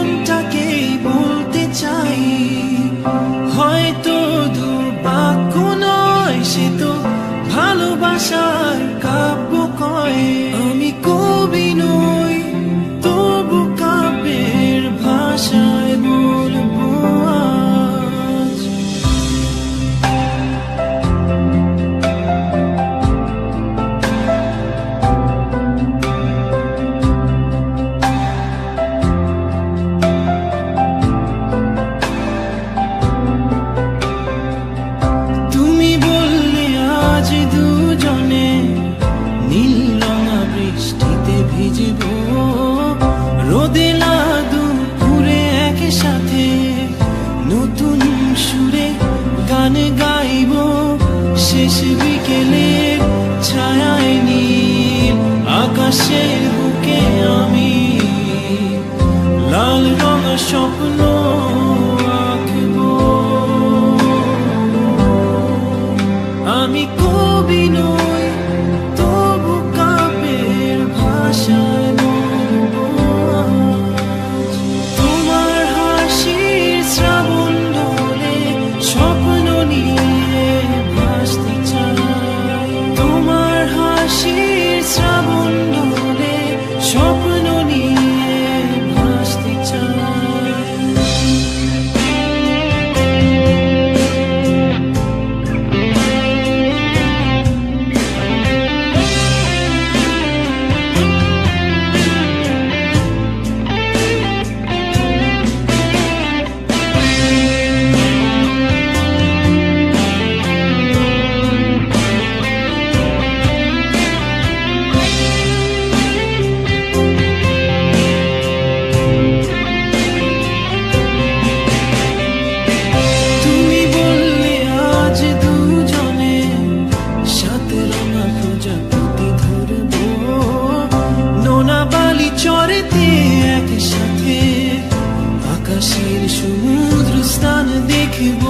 মনটাকে বলতে চাই, হয়তো দুর্ভাগ্য নয়, সে তো ভালোবাসার কাব্য কয়। আমি কবি নই, তবু কাব্যের ভাষায় বলবো আজ। তুমি বললে আজ দুজনে নীল রঙা বৃষ্টিতে ভিজব, রোদে দুপুরে একসাথে নতুন সুরে গান গাইব। শেষ বিকেলের ছায়ায় নীল আকাশের বুকে আমি লাল রঙা স্বপ্ন আঁকব। আমি কবি নই, তবু কাব্যের ভাষায় বলবো আজ। তোমার হাসির শ্রাবণ ঢলে স্বপ্ন নিয়ে ভাসতে চাই। তোমার হাসির শ্রাবণ ঢলে স্বপ্ন নিয়ে ভাসতে চাই। তুমি বললে আজ দুজনে সাত রঙা প্রজাপতি ধরব, নোনা বালি চরেতে একসাথে আকাশের সমুদ্র স্থান দেখব।